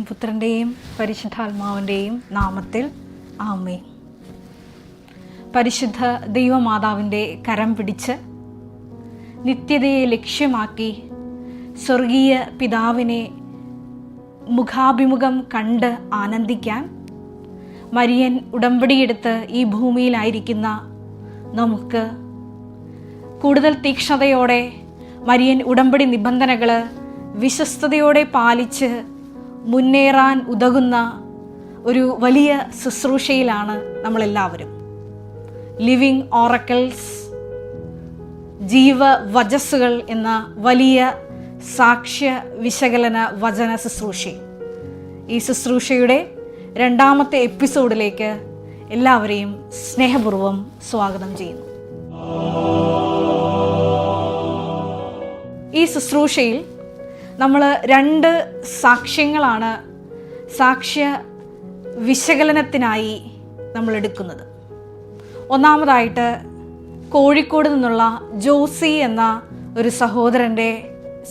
പുത്രൻ്റെയും പരിശുദ്ധാത്മാവിൻ്റെയും നാമത്തിൽ ആമേൻ. പരിശുദ്ധ ദൈവമാതാവിൻ്റെ കരം പിടിച്ച് നിത്യതയെ ലക്ഷ്യമാക്കി സ്വർഗീയ പിതാവിനെ മുഖാഭിമുഖം കണ്ട് ആനന്ദിക്കാൻ മരിയൻ ഉടമ്പടിയെടുത്ത് ഈ ഭൂമിയിലായിരിക്കുന്ന നമുക്ക് കൂടുതൽ തീക്ഷ്ണതയോടെ മരിയൻ ഉടമ്പടി നിബന്ധനകൾ വിശ്വസ്തയോടെ പാലിച്ച് മുന്നേറാൻ ഉതകുന്ന ഒരു വലിയ ശുശ്രൂഷയിലാണ് നമ്മളെല്ലാവരും. ലിവിങ് ഓറക്കിൾസ്, ജീവവചസ്സുകൾ എന്ന വലിയ സാക്ഷ്യ വിശകലന വചന ശുശ്രൂഷ. ഈ ശുശ്രൂഷയുടെ 2ാമത്തെ എപ്പിസോഡിലേക്ക് എല്ലാവരെയും സ്നേഹപൂർവ്വം സ്വാഗതം ചെയ്യുന്നു. ഈ ശുശ്രൂഷയിൽ നമ്മൾ 2 സാക്ഷ്യങ്ങളാണ് സാക്ഷ്യ വിശകലനത്തിനായി നമ്മൾ എടുക്കുന്നത്. ഒന്നാമതായിട്ട് കോഴിക്കോട് നിന്നുള്ള ജോസി എന്ന ഒരു സഹോദരൻ്റെ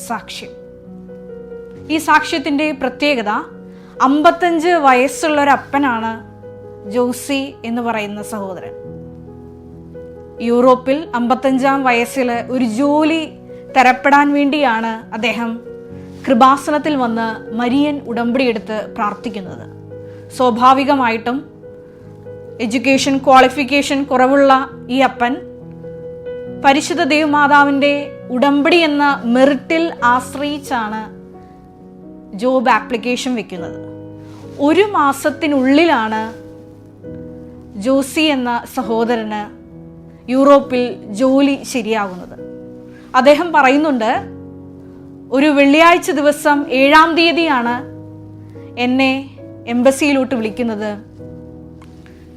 സാക്ഷ്യം. ഈ സാക്ഷ്യത്തിൻ്റെ പ്രത്യേകത 55 വയസ്സുള്ളൊരപ്പനാണ് ജോസി എന്ന് പറയുന്ന സഹോദരൻ. യൂറോപ്പിൽ 55-ാം വയസ്സിൽ ഒരു ജോലി തരപ്പെടാൻ വേണ്ടിയാണ് അദ്ദേഹം കൃപാസനത്തിൽ വന്ന് മരിയൻ ഉടമ്പടിയെടുത്ത് പ്രാർത്ഥിക്കുന്നത്. സ്വാഭാവികമായിട്ടും എഡ്യൂക്കേഷൻ ക്വാളിഫിക്കേഷൻ കുറവുള്ള ഈ അപ്പൻ പരിശുദ്ധ ദൈവമാതാവിൻ്റെ ഉടമ്പടി എന്ന മെറിറ്റിൽ ആശ്രയിച്ചാണ് ജോബ് ആപ്ലിക്കേഷൻ വെക്കുന്നത്. 1 മാസത്തിനുള്ളിലാണ് ജോസി എന്ന സഹോദരന് യൂറോപ്പിൽ ജോലി ശരിയാകുന്നത്. അദ്ദേഹം പറയുന്നുണ്ട്, ഒരു വെള്ളിയാഴ്ച ദിവസം 7-ാം തീയതിയാണ് എന്നെ എംബസിയിലോട്ട് വിളിക്കുന്നത്.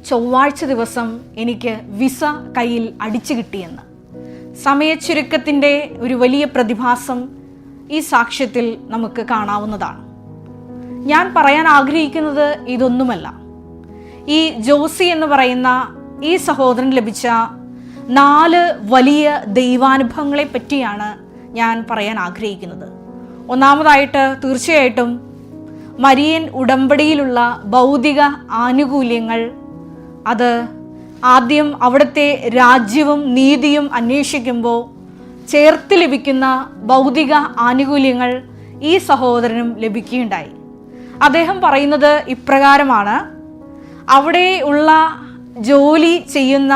ചൊവ്വാഴ്ച ദിവസം എനിക്ക് വിസ കയ്യിൽ അടിച്ചു കിട്ടിയെന്ന്. സമയച്ചുരുക്കത്തിൻ്റെ ഒരു വലിയ പ്രതിഭാസം ഈ സാക്ഷ്യത്തിൽ നമുക്ക് കാണാവുന്നതാണ്. ഞാൻ പറയാൻ ആഗ്രഹിക്കുന്നത് ഇതൊന്നുമല്ല. ഈ ജോസി എന്ന് പറയുന്ന ഈ സഹോദരൻ ലഭിച്ച 4 വലിയ ദൈവാനുഭവങ്ങളെ പറ്റിയാണ് ഞാൻ പറയാൻ ആഗ്രഹിക്കുന്നത്. ഒന്നാമതായിട്ട് തീർച്ചയായിട്ടും മരിയൻ ഉടമ്പടിയിലുള്ള ഭൗതിക ആനുകൂല്യങ്ങൾ, അത് ആദ്യം അവിടുത്തെ രാജ്യവും നീതിയും അന്വേഷിക്കുമ്പോൾ ചേർത്ത് ലഭിക്കുന്ന ഭൗതിക ആനുകൂല്യങ്ങൾ ഈ സഹോദരനും ലഭിക്കുകയുണ്ടായി. അദ്ദേഹം പറയുന്നത് ഇപ്രകാരമാണ്: അവിടെ ഉള്ള ജോലി ചെയ്യുന്ന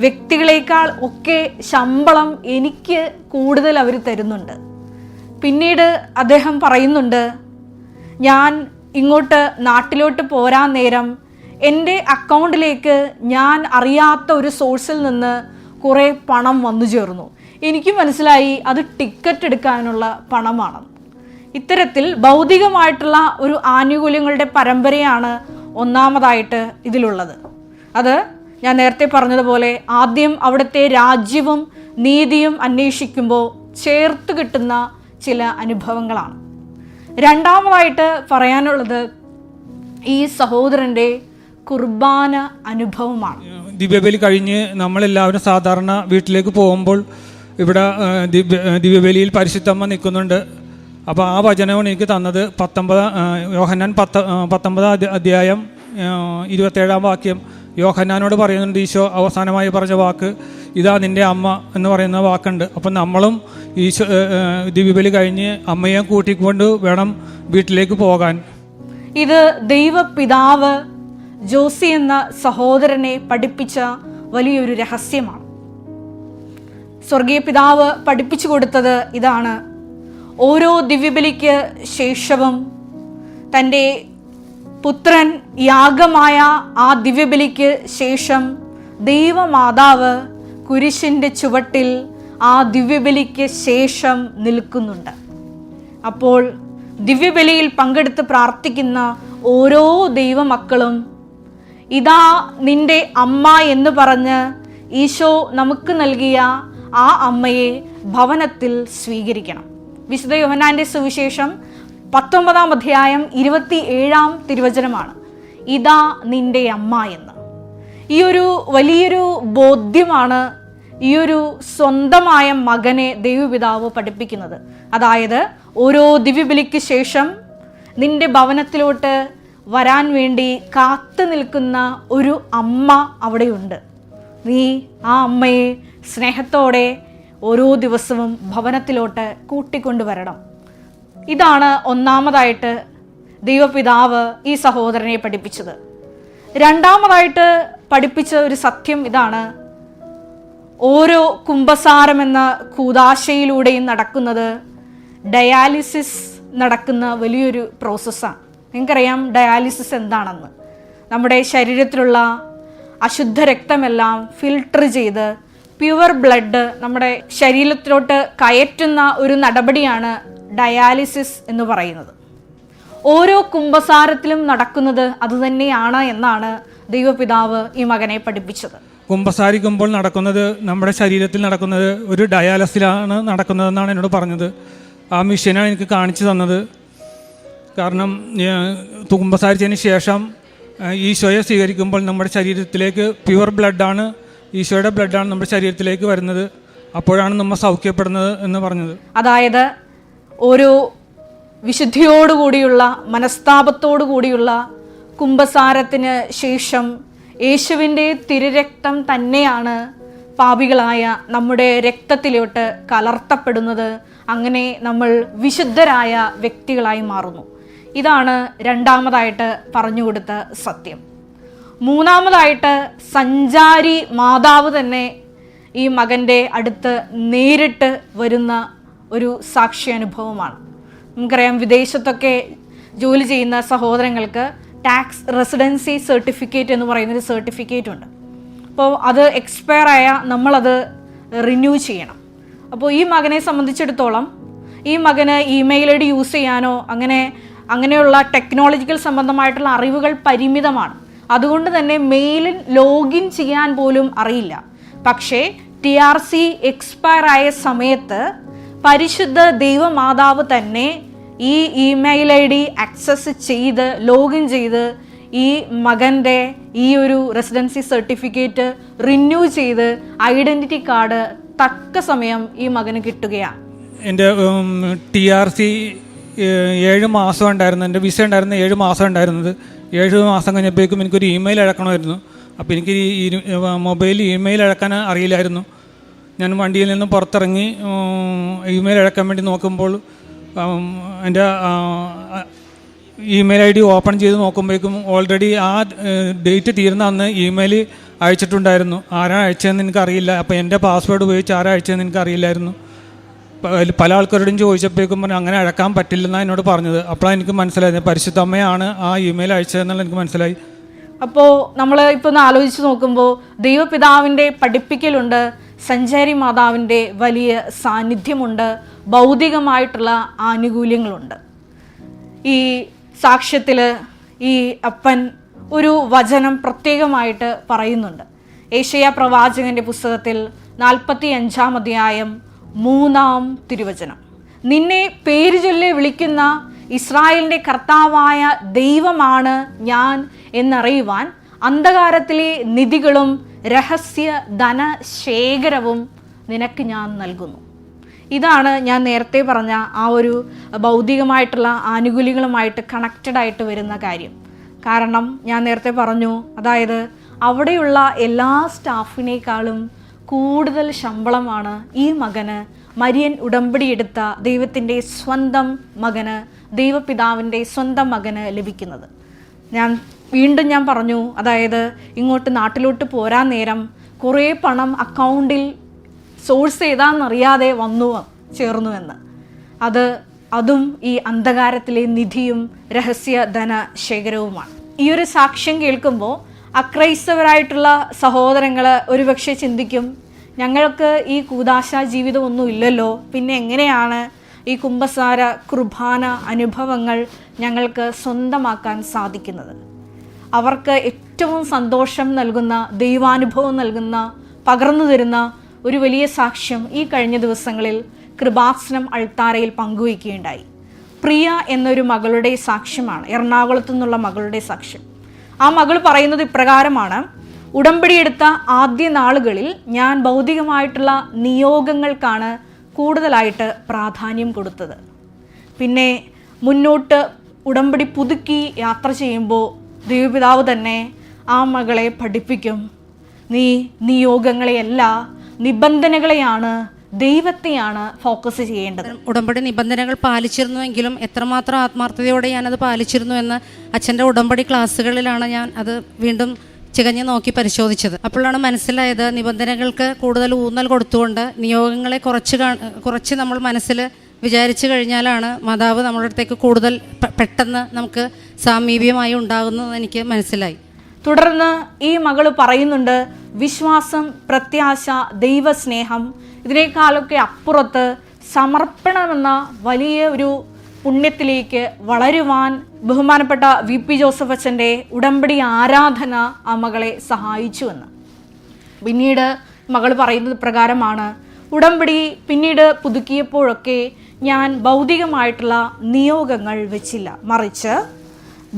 വ്യക്തികളെക്കാൾ ഒക്കെ ശമ്പളം എനിക്ക് കൂടുതൽ അവർ തരുന്നുണ്ട്. പിന്നീട് അദ്ദേഹം പറയുന്നുണ്ട്, ഞാൻ ഇങ്ങോട്ട് നാട്ടിലോട്ട് പോരാൻ നേരം എൻ്റെ അക്കൗണ്ടിലേക്ക് ഞാൻ അറിയാത്ത ഒരു സോഴ്സിൽ നിന്ന് കുറേ പണം വന്നു ചേർന്നു. എനിക്ക് മനസ്സിലായി അത് ടിക്കറ്റ് എടുക്കാനുള്ള പണമാണ്. ഇത്തരത്തിൽ ഭൗതികമായിട്ടുള്ള ഒരു ആനുകൂല്യങ്ങളുടെ പരമ്പരയാണ് ഒന്നാമതായിട്ട് ഇതിലുള്ളത്. അത് ഞാൻ നേരത്തെ പറഞ്ഞതുപോലെ ആദ്യം അവിടുത്തെ രാജ്യവും നീതിയും അന്വേഷിക്കുമ്പോൾ ചേർത്ത് കിട്ടുന്ന ചില അനുഭവങ്ങളാണ്. രണ്ടാമതായിട്ട് പറയാനുള്ളത് ഈ സഹോദരൻ്റെ കുർബാന അനുഭവമാണ്. ദിവ്യബലി കഴിഞ്ഞ് നമ്മളെല്ലാവരും സാധാരണ വീട്ടിലേക്ക് പോകുമ്പോൾ ഇവിടെ ദിവ്യബലിയിൽ പരിശുദ്ധമ്മ നിൽക്കുന്നുണ്ട്. അപ്പോൾ ആ വചനമാണ് എനിക്ക് തന്നത്. യോഹന്നാൻ 19 അധ്യായം 27-ാം വാക്യം. യോഹന്നാനോട് പറയുന്നുണ്ട് ഈശോ അവസാനമായി പറഞ്ഞ വാക്ക്, ഇതാ നിൻ്റെ അമ്മ എന്ന് പറയുന്ന വാക്കുണ്ട്. അപ്പം നമ്മളും ഈശോ ദിവ്യബലി കഴിഞ്ഞ് അമ്മയെ കൂട്ടിക്കൊണ്ട് വേണം വീട്ടിലേക്ക് പോകാൻ. ഇത് ദൈവപിതാവ് ജോസി എന്ന സഹോദരനെ പഠിപ്പിച്ച വലിയൊരു രഹസ്യമാണ്. സ്വർഗീയ പിതാവ് പഠിപ്പിച്ചു കൊടുത്തത് ഇതാണ്: ഓരോ ദിവ്യബലിക്ക് ശേഷവും തൻ്റെ പുത്രൻ യാഗമായ ആ ദിവ്യബലിക്ക് ശേഷം ദൈവമാതാവ് കുരിശിൻ്റെ ചുവട്ടിൽ ആ ദിവ്യബലിക്ക് ശേഷം നിൽക്കുന്നുണ്ട്. അപ്പോൾ ദിവ്യബലിയിൽ പങ്കെടുത്ത് പ്രാർത്ഥിക്കുന്ന ഓരോ ദൈവമക്കളും ഇതാ നിന്റെ അമ്മ എന്ന് പറഞ്ഞ് ഈശോ നമുക്ക് നൽകിയ ആ അമ്മയെ ഭവനത്തിൽ സ്വീകരിക്കണം. വിശുദ്ധ യോഹന്നാന്റെ സുവിശേഷം 19-ാം അധ്യായം 27-ാം തിരുവചനമാണ് ഇതാ നിന്റെ അമ്മ എന്ന്. ഈ ഒരു വലിയൊരു ബോധ്യമാണ് ഈ ഒരു സ്വന്തമായ മകനെ ദൈവപിതാവ് പഠിപ്പിക്കുന്നത്. അതായത് ഓരോ ദിവ്യബലിക്ക് ശേഷം നിന്റെ ഭവനത്തിലോട്ട് വരാൻ വേണ്ടി കാത്തു നിൽക്കുന്ന ഒരു അമ്മ അവിടെയുണ്ട്. നീ ആ അമ്മയെ സ്നേഹത്തോടെ ഓരോ ദിവസവും ഭവനത്തിലോട്ട് കൂട്ടിക്കൊണ്ടുവരണം. ഇതാണ് ഒന്നാമതായിട്ട് ദൈവപിതാവ് ഈ സഹോദരനെ പഠിപ്പിച്ചത്. രണ്ടാമതായിട്ട് പഠിപ്പിച്ച ഒരു സത്യം ഇതാണ്: ഓരോ കുംഭസാരം എന്ന കൂദാശയിലൂടെയും നടക്കുന്നത് ഡയാലിസിസ് നടക്കുന്ന വലിയൊരു പ്രോസസ്സാണ്. നിങ്ങൾക്കറിയാം ഡയാലിസിസ് എന്താണെന്ന്. നമ്മുടെ ശരീരത്തിലുള്ള അശുദ്ധ രക്തമെല്ലാം ഫിൽട്ടർ ചെയ്ത് പ്യുവർ ബ്ലഡ് നമ്മുടെ ശരീരത്തിലോട്ട് കയറ്റുന്ന ഒരു നടപടിയാണ് ഡയാലിസിസ് എന്ന് പറയുന്നത്. ഓരോ കുംഭസാരത്തിലും നടക്കുന്നത് അതുതന്നെയാണ് എന്നാണ് ദൈവപിതാവ് ഈ മകനെ പഠിപ്പിച്ചത്. കുമ്പസാരിക്കുമ്പോൾ നടക്കുന്നത്, നമ്മുടെ ശരീരത്തിൽ നടക്കുന്നത് ഒരു ഡയാലിസിലാണ് നടക്കുന്നതെന്നാണ് എന്നോട് പറഞ്ഞത്. ആ മിഷനാണ് എനിക്ക് കാണിച്ചു തന്നത്. കാരണം കുമ്പസാരിച്ചതിന് ശേഷം ഈശോയെ സ്വീകരിക്കുമ്പോൾ നമ്മുടെ ശരീരത്തിലേക്ക് പ്യുവർ ബ്ലഡാണ്, ഈശോയുടെ ബ്ലഡാണ് നമ്മുടെ ശരീരത്തിലേക്ക് വരുന്നത്. അപ്പോഴാണ് നമ്മൾ സൗഖ്യപ്പെടുന്നത് എന്ന് പറഞ്ഞത്. അതായത് ഒരു വിശുദ്ധിയോടുകൂടിയുള്ള മനസ്താപത്തോടു കൂടിയുള്ള കുംഭസാരത്തിന് ശേഷം യേശുവിൻ്റെ തിരുരക്തം തന്നെയാണ് പാപികളായ നമ്മുടെ രക്തത്തിലോട്ട് കലർത്തപ്പെടുന്നത്. അങ്ങനെ നമ്മൾ വിശുദ്ധരായ വ്യക്തികളായി മാറുന്നു. ഇതാണ് രണ്ടാമതായിട്ട് പറഞ്ഞു കൊടുത്ത സത്യം. മൂന്നാമതായിട്ട് സഞ്ചാരി മാതാവ് തന്നെ ഈ മകൻ്റെ അടുത്ത് നേരിട്ട് വരുന്ന ഒരു സാക്ഷ്യാനുഭവമാണ്. നമുക്കറിയാം, വിദേശത്തൊക്കെ ജോലി ചെയ്യുന്ന സഹോദരങ്ങൾക്ക് ടാക്സ് റെസിഡൻസി സർട്ടിഫിക്കറ്റ് എന്ന് പറയുന്നൊരു സർട്ടിഫിക്കറ്റ് ഉണ്ട്. അപ്പോൾ അത് എക്സ്പയർ ആയാൽ നമ്മളത് റിന്യൂ ചെയ്യണം. അപ്പോൾ ഈ മകനെ സംബന്ധിച്ചിടത്തോളം ഈ മകന് ഇമെയിൽ ഐ ഡി യൂസ് ചെയ്യാനോ അങ്ങനെയുള്ള ടെക്നോളജിക്കൽ സംബന്ധമായിട്ടുള്ള അറിവുകൾ പരിമിതമാണ്. അതുകൊണ്ട് തന്നെ മെയിലിൽ ലോഗിൻ ചെയ്യാൻ പോലും അറിയില്ല. പക്ഷേ TRC എക്സ്പയർ ആയ സമയത്ത് പരിശുദ്ധ ദൈവമാതാവ് തന്നെ ഈ ഇമെയിൽ ഐ ഡി ആക്സസ് ചെയ്ത് ലോഗിൻ ചെയ്ത് ഈ മകൻ്റെ ഈ ഒരു റെസിഡൻസി സർട്ടിഫിക്കറ്റ് റിന്യൂ ചെയ്ത് ഐഡൻറ്റിറ്റി കാർഡ് തക്ക സമയം ഈ മകന് കിട്ടുകയാണ്. എൻ്റെ TRC 7 മാസം ഉണ്ടായിരുന്നു. എൻ്റെ വിസ ഉണ്ടായിരുന്ന 7 മാസം ഉണ്ടായിരുന്നത്. 7 മാസം കഴിഞ്ഞപ്പോഴേക്കും എനിക്കൊരു ഇമെയിൽ അയക്കണമായിരുന്നു. അപ്പോൾ എനിക്ക് ഈ മൊബൈലിൽ ഇമെയിൽ അയക്കാൻ അറിയില്ലായിരുന്നു. ഞാൻ വണ്ടിയിൽ നിന്ന് പുറത്തിറങ്ങി ഇമെയിൽ അയക്കാൻ വേണ്ടി നോക്കുമ്പോൾ എൻ്റെ ഇമെയിൽ ഐ ഡി ഓപ്പൺ ചെയ്ത് നോക്കുമ്പോഴേക്കും ഓൾറെഡി ആ ഡേറ്റ് തീർന്ന അന്ന് ഇമെയിൽ അയച്ചിട്ടുണ്ടായിരുന്നു. ആരാണ് അയച്ചതെന്ന് എനിക്കറിയില്ല. അപ്പോൾ എൻ്റെ പാസ്വേഡ് ഉപയോഗിച്ച് ആരാ അയച്ചതെന്ന് എനിക്കറിയില്ലായിരുന്നു. പല ആൾക്കാരോടും ചോദിച്ചപ്പോഴേക്കും പറഞ്ഞു അങ്ങനെ അയക്കാൻ പറ്റില്ലെന്നാണ് എന്നോട് പറഞ്ഞത്. അപ്പോഴാണ് എനിക്ക് മനസ്സിലായത് പരിശുദ്ധമ്മയാണ് ആ ഇമെയിൽ അയച്ചതെന്നുള്ള എനിക്ക് മനസ്സിലായി. അപ്പോൾ നമ്മൾ ഇപ്പോൾ ഒന്ന് ആലോചിച്ച് നോക്കുമ്പോൾ ദൈവപിതാവിൻ്റെ പഠിപ്പിക്കലുണ്ട്, സഞ്ചാരി മാതാവിൻ്റെ വലിയ സാന്നിധ്യമുണ്ട്, ഭൗതികമായിട്ടുള്ള ആനുകൂല്യങ്ങളുണ്ട്. ഈ സാക്ഷ്യത്തിൽ ഈ അപ്പൻ ഒരു വചനം പ്രത്യേകമായിട്ട് പറയുന്നുണ്ട്. യേശയ്യാ പ്രവാചകൻ്റെ പുസ്തകത്തിൽ 45-ാം അധ്യായം 3-ാം തിരുവചനം: നിന്നെ പേര് ചൊല്ലി വിളിക്കുന്ന ഇസ്രായേലിൻ്റെ കർത്താവായ ദൈവമാണ് ഞാൻ എന്നറിയുവാൻ അന്ധകാരത്തിലെ നിധികളും രഹസ്യ ധനശേഖരവും നിനക്ക് ഞാൻ നൽകുന്നു. ഇതാണ് ഞാൻ നേരത്തെ പറഞ്ഞ ആ ഒരു ഭൗതികമായിട്ടുള്ള ആനുകൂല്യങ്ങളുമായിട്ട് കണക്റ്റഡ് ആയിട്ട് വരുന്ന കാര്യം. കാരണം ഞാൻ നേരത്തെ പറഞ്ഞു, അതായത് അവിടെയുള്ള എല്ലാ സ്റ്റാഫിനേക്കാളും കൂടുതൽ ശമ്പളമാണ് ഈ മകന്, മരിയൻ ഉടമ്പടി എടുത്ത ദൈവത്തിൻ്റെ സ്വന്തം മകന്, ദൈവപിതാവിൻ്റെ സ്വന്തം മകന് ലഭിക്കുന്നത്. വീണ്ടും ഞാൻ പറഞ്ഞു, അതായത് ഇങ്ങോട്ട് നാട്ടിലോട്ട് പോരാൻ നേരം കുറേ പണം അക്കൗണ്ടിൽ സോഴ്സ് ചെയ്താന്നറിയാതെ ചേർന്നുവെന്ന്. അതും ഈ അന്ധകാരത്തിലെ നിധിയും രഹസ്യ ധനശേഖരവുമാണ്. ഈ ഒരു സാക്ഷ്യം കേൾക്കുമ്പോൾ അക്രൈസ്തവരായിട്ടുള്ള സഹോദരങ്ങൾ ഒരുപക്ഷെ ചിന്തിക്കും, ഞങ്ങൾക്ക് ഈ കൂദാശ ജീവിതമൊന്നും ഇല്ലല്ലോ, പിന്നെ എങ്ങനെയാണ് ഈ കുംഭസാര കുർബാന അനുഭവങ്ങൾ ഞങ്ങൾക്ക് സ്വന്തമാക്കാൻ സാധിക്കുന്നത്? അവർക്ക് ഏറ്റവും സന്തോഷം നൽകുന്ന, ദൈവാനുഭവം നൽകുന്ന, പകർന്നു തരുന്ന ഒരു വലിയ സാക്ഷ്യം ഈ കഴിഞ്ഞ ദിവസങ്ങളിൽ കൃപാസനം അൾത്താരയിൽ പങ്കുവയ്ക്കുകയുണ്ടായി. പ്രിയ എന്നൊരു മകളുടെ സാക്ഷ്യമാണ്, എറണാകുളത്തു നിന്നുള്ള മകളുടെ സാക്ഷ്യം. ആ മകൾ പറയുന്നത് ഇപ്രകാരമാണ്: ഉടമ്പടിയെടുത്ത ആദ്യ നാളുകളിൽ ഞാൻ ഭൗതികമായിട്ടുള്ള നിയോഗങ്ങൾക്കാണ് കൂടുതലായിട്ട് പ്രാധാന്യം കൊടുത്തത്. പിന്നെ മുന്നോട്ട് ഉടമ്പടി പുതുക്കി യാത്ര ചെയ്യുമ്പോൾ ദൈവപിതാവ് തന്നെ ആ മകളെ പഠിപ്പിക്കും. നീ നിയോഗങ്ങളെയല്ല, നിബന്ധനകളെയാണ്, ദൈവത്തെയാണ് ഫോക്കസ് ചെയ്യേണ്ടത്. ഉടമ്പടി നിബന്ധനകൾ പാലിച്ചിരുന്നുവെങ്കിലും എത്രമാത്രം ആത്മാർത്ഥതയോടെ ഞാനത് പാലിച്ചിരുന്നു എന്ന് അച്ഛൻ്റെ ഉടമ്പടി ക്ലാസ്സുകളിലാണ് ഞാൻ അത് വീണ്ടും ചികഞ്ഞു നോക്കി പരിശോധിച്ചത്. അപ്പോഴാണ് മനസ്സിലായത്, നിബന്ധനകൾക്ക് കൂടുതൽ ഊന്നൽ കൊടുത്തുകൊണ്ട് നിയോഗങ്ങളെ കുറച്ച് നമ്മൾ മനസ്സിൽ വിചാരിച്ചു കഴിഞ്ഞാലാണ് മാതാവ് നമ്മുടെ അടുത്തേക്ക് കൂടുതൽ പെട്ടെന്ന് നമുക്ക് സാമീപ്യമായി ഉണ്ടാകുന്നത് എനിക്ക് മനസ്സിലായി. തുടർന്ന് ഈ മകള് പറയുന്നുണ്ട്, വിശ്വാസം, പ്രത്യാശ, ദൈവസ്നേഹം, ഇതിനേക്കാളൊക്കെ അപ്പുറത്ത് സമർപ്പണമെന്ന വലിയ ഒരു പുണ്യത്തിലേക്ക് വളരുവാൻ ബഹുമാനപ്പെട്ട VP ജോസഫ് അച്ഛൻ്റെ ഉടമ്പടി ആരാധന ആ മകളെ സഹായിച്ചുവെന്ന്. പിന്നീട് മകൾ പറയുന്നത് പ്രകാരമാണ്, ഉടമ്പടി പിന്നീട് പുതുക്കിയപ്പോഴൊക്കെ ഞാൻ ഭൗതികമായിട്ടുള്ള നിയോഗങ്ങൾ വെച്ചില്ല, മറിച്ച്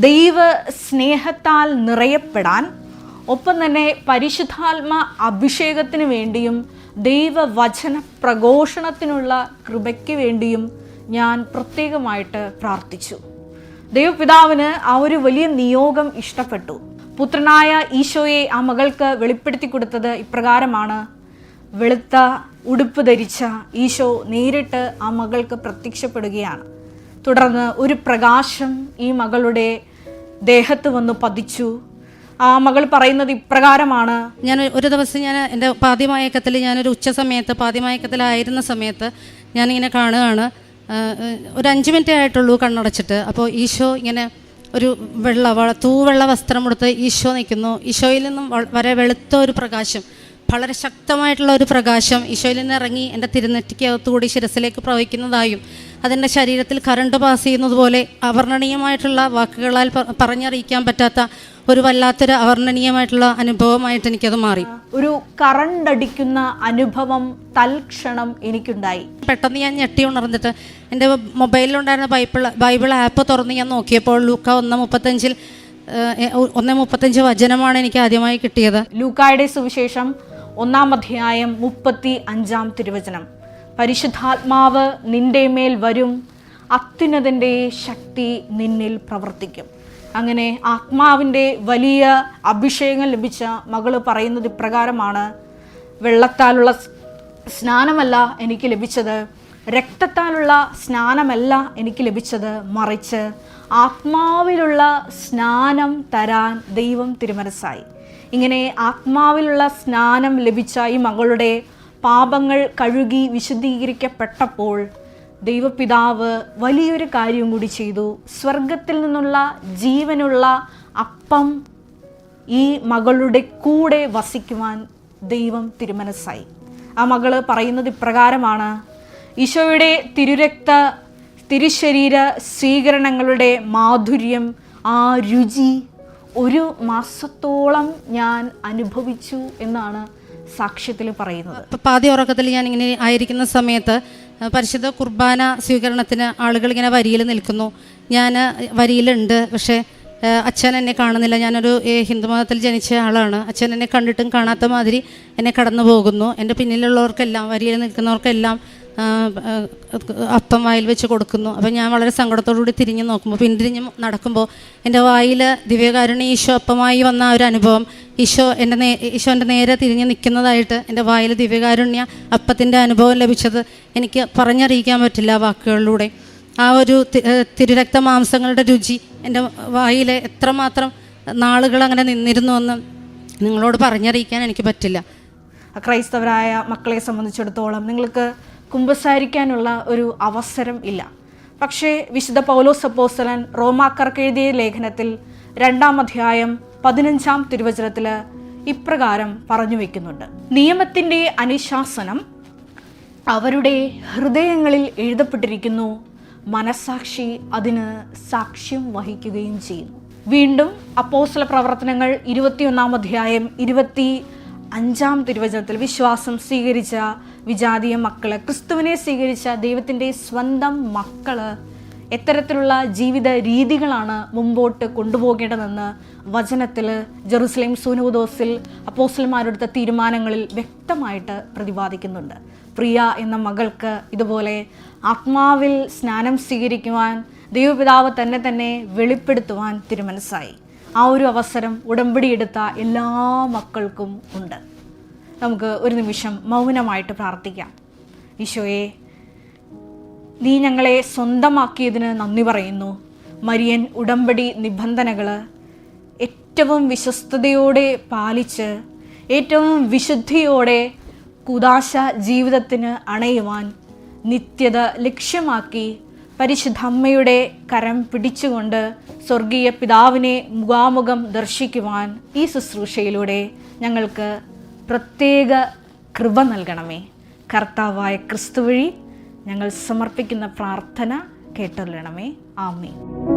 ദൈവ സ്നേഹത്താൽ നിറയപ്പെടാൻ, ഒപ്പം തന്നെ പരിശുദ്ധാത്മ അഭിഷേകത്തിന് വേണ്ടിയും ദൈവവചന പ്രഘോഷണത്തിനുള്ള കൃപയ്ക്ക് വേണ്ടിയും ഞാൻ പ്രത്യേകമായിട്ട് പ്രാർത്ഥിച്ചു. ദൈവപിതാവിന് ആ ഒരു വലിയ നിയോഗം ഇഷ്ടപ്പെട്ടു. പുത്രനായ ഈശോയെ ആ മകൾക്ക് വെളിപ്പെടുത്തി കൊടുത്തത് ഇപ്രകാരമാണ്. വെളുത്ത ഉടുപ്പ് ധരിച്ച ഈശോ നേരിട്ട് ആ മകൾക്ക് പ്രത്യക്ഷപ്പെടുകയാണ്. തുടർന്ന് ഒരു പ്രകാശം ഈ മകളുടെ ദേഹത്ത് വന്ന് പതിച്ചു. ആ മകൾ പറയുന്നത് ഇപ്രകാരമാണ്. ഞാൻ ഒരു ദിവസം എൻ്റെ പാതിമയക്കത്തിൽ, ഞാനൊരു ഉച്ച സമയത്ത് പാതിമയക്കത്തിലായിരുന്ന സമയത്ത് ഞാനിങ്ങനെ കാണുകയാണ്, ഒരു 5 മിനിറ്റേ ആയിട്ടുള്ളൂ കണ്ണടച്ചിട്ട്. അപ്പോൾ ഈശോ ഇങ്ങനെ ഒരു തൂവെള്ള വസ്ത്രം കൊടുത്ത് ഈശോ നിൽക്കുന്നു. ഈശോയിൽ നിന്നും വളരെ വെളുത്ത ഒരു പ്രകാശം, വളരെ ശക്തമായിട്ടുള്ള ഒരു പ്രകാശം ഈശോയിൽ നിന്ന് ഇറങ്ങി എൻ്റെ തിരുനെറ്റിക്കകത്തുകൂടി ശിരസിലേക്ക് പ്രവഹിക്കുന്നതായും അതെൻ്റെ ശരീരത്തിൽ കറണ്ട് പാസ് ചെയ്യുന്നത് പോലെ അവർണ്ണനീയമായിട്ടുള്ള വാക്കുകളാൽ പറഞ്ഞറിയിക്കാൻ പറ്റാത്ത ഒരു വല്ലാത്തൊരു അവർണ്ണനീയമായിട്ടുള്ള അനുഭവമായിട്ട് എനിക്കത് മാറി. ഒരു കറണ്ട് അടിക്കുന്ന അനുഭവം തൽക്ഷണം എനിക്കുണ്ടായി. പെട്ടെന്ന് ഞാൻ ഞെട്ടി ഉണർന്നിട്ട് എൻ്റെ മൊബൈലിലുണ്ടായിരുന്ന ബൈബിൾ ആപ്പ് തുറന്ന് ഞാൻ നോക്കിയപ്പോൾ ലൂക്ക 1:35 വചനമാണ് എനിക്ക് ആദ്യമായി കിട്ടിയത്. ലൂക്കായുടെ സുവിശേഷം 1-ാം അധ്യായം 35-ാം തിരുവചനം. പരിശുദ്ധാത്മാവ് നിന്റെ മേൽ വരും, അത്യുന്നതൻ്റെ ശക്തി നിന്നിൽ പ്രവർത്തിക്കും. അങ്ങനെ ആത്മാവിൻ്റെ വലിയ അഭിഷേകം ലഭിച്ച മകള് പറയുന്നത് ഇപ്രകാരമാണ്. വെള്ളത്താലുള്ള സ്നാനമല്ല എനിക്ക് ലഭിച്ചത്, രക്തത്താലുള്ള സ്നാനമല്ല എനിക്ക് ലഭിച്ചത്, മറിച്ച് ആത്മാവിലുള്ള സ്നാനം തരാൻ ദൈവം തിരുമനസ്സായി. ഇങ്ങനെ ആത്മാവിലുള്ള സ്നാനം ലഭിച്ച ഈ മകളുടെ പാപങ്ങൾ കഴുകി വിശുദ്ധീകരിക്കപ്പെട്ടപ്പോൾ ദൈവപിതാവ് വലിയൊരു കാര്യം കൂടി ചെയ്തു. സ്വർഗത്തിൽ നിന്നുള്ള ജീവനുള്ള അപ്പം ഈ മകളുടെ കൂടെ വസിക്കുവാൻ ദൈവം തിരുമനസ്സായി. ആ മകള് പറയുന്നത് ഇപ്രകാരമാണ്. ഈശോയുടെ തിരുശരീര സ്വീകരണങ്ങളുടെ മാധുര്യം, ആ രുചി 1 മാസത്തോളം ഞാൻ അനുഭവിച്ചു എന്നാണ് സാക്ഷ്യത്തിൽ പറയുന്നത്. പാതി ഉറക്കത്തിൽ ഞാൻ ഇങ്ങനെ ആയിരിക്കുന്ന സമയത്ത് പരിശുദ്ധ കുർബാന സ്വീകരണത്തിന് ആളുകൾ ഇങ്ങനെ വരിയിൽ നിൽക്കുന്നു. ഞാൻ വരിയിലുണ്ട്, പക്ഷേ അച്ഛൻ എന്നെ കാണുന്നില്ല. ഞാനൊരു ഹിന്ദുമതത്തിൽ ജനിച്ച ആളാണ്. അച്ഛൻ എന്നെ കണ്ടിട്ടും കാണാത്ത മാതിരി എന്നെ കടന്നു പോകുന്നു. എൻ്റെ പിന്നിലുള്ളവർക്കെല്ലാം, വരിയിൽ നിൽക്കുന്നവർക്കെല്ലാം അപ്പം വായിൽ വെച്ച് കൊടുക്കുന്നു. അപ്പം ഞാൻ വളരെ സങ്കടത്തോടുകൂടി തിരിഞ്ഞ് നോക്കുമ്പോൾ, പിന്തിരിഞ്ഞ് നടക്കുമ്പോൾ എൻ്റെ വായിൽ ദിവ്യകാരുണ്യ ഈശോ അപ്പമായി വന്ന ഒരു അനുഭവം, ഈശോ എൻ്റെ നേരെ തിരിഞ്ഞ് നിൽക്കുന്നതായിട്ട് എൻ്റെ വായിൽ ദിവ്യകാരുണ്യ അപ്പത്തിൻ്റെ അനുഭവം ലഭിച്ചത് എനിക്ക് പറഞ്ഞറിയിക്കാൻ പറ്റില്ല വാക്കുകളിലൂടെ. ആ ഒരു തിരുരക്ത മാംസങ്ങളുടെ രുചി എൻ്റെ വായിൽ എത്രമാത്രം നാളുകൾ അങ്ങനെ നിന്നിരുന്നു എന്ന് നിങ്ങളോട് പറഞ്ഞറിയിക്കാൻ എനിക്ക് പറ്റില്ല. ക്രൈസ്തവരായ മക്കളെ സംബന്ധിച്ചിടത്തോളം നിങ്ങൾക്ക് കുമ്പസാരിക്കാനുള്ള ഒരു അവസരം ഇല്ല. പക്ഷേ വിശുദ്ധ പൗലോസ് അപ്പോസ്തലൻ റോമാക്കാർക്ക് എഴുതിയ ലേഖനത്തിൽ 2-ാം അധ്യായം 15-ാം തിരുവചനത്തിൽ ഇപ്രകാരം പറഞ്ഞു വയ്ക്കുന്നുണ്ട്. നിയമത്തിൻ്റെ അനുശാസനം അവരുടെ ഹൃദയങ്ങളിൽ എഴുതപ്പെട്ടിരിക്കുന്നു, മനസ്സാക്ഷി അതിന് സാക്ഷ്യം വഹിക്കുകയും ചെയ്യുന്നു. വീണ്ടും അപ്പോസ്തല പ്രവർത്തനങ്ങൾ 21-ാം അധ്യായം 25-ാം തിരുവചനത്തിൽ വിശ്വാസം സ്വീകരിച്ച വിജാതീയ മക്കള്, ക്രിസ്തുവിനെ സ്വീകരിച്ച ദൈവത്തിൻ്റെ സ്വന്തം മക്കള് എത്തരത്തിലുള്ള ജീവിത രീതികളാണ് മുമ്പോട്ട് കൊണ്ടുപോകേണ്ടതെന്ന് വചനത്തിൽ ജെറുസലേം സൂനോദോസിൽ അപ്പോസ്തലന്മാരെടുത്ത തീരുമാനങ്ങളിൽ വ്യക്തമായിട്ട് പ്രതിപാദിക്കുന്നുണ്ട്. പ്രിയ എന്ന മകൾക്ക് ഇതുപോലെ ആത്മാവിൽ സ്നാനം സ്വീകരിക്കുവാൻ ദൈവപിതാവ് തന്നെ വെളിപ്പെടുത്തുവാൻ തിരുമനസ്സായി. ആ ഒരു അവസരം ഉടമ്പടി എടുത്ത എല്ലാ മക്കൾക്കും ഉണ്ട്. നമുക്ക് ഒരു നിമിഷം മൗനമായിട്ട് പ്രാർത്ഥിക്കാം. ഈശോയെ, നീ ഞങ്ങളെ സ്വന്തമാക്കിയതിന് നന്ദി പറയുന്നു. മരിയൻ ഉടമ്പടി നിബന്ധനകൾ ഏറ്റവും വിശ്വസ്തയോടെ പാലിച്ച് ഏറ്റവും വിശുദ്ധിയോടെ കൂദാശ ജീവിതത്തിന് അണയുവാൻ നിത്യത ലക്ഷ്യമാക്കി പരിശുദ്ധ അമ്മയുടെ കരം പിടിച്ചുകൊണ്ട് സ്വർഗീയ പിതാവിനെ മുഖാമുഖം ദർശിക്കുവാൻ ഈ ശുശ്രൂഷയിലൂടെ ഞങ്ങൾക്ക് പ്രത്യേക കൃപ നൽകണമേ. കർത്താവായ ക്രിസ്തു വഴി ഞങ്ങൾ സമർപ്പിക്കുന്ന പ്രാർത്ഥന കേട്ടൊള്ളണമേ. ആമേൻ.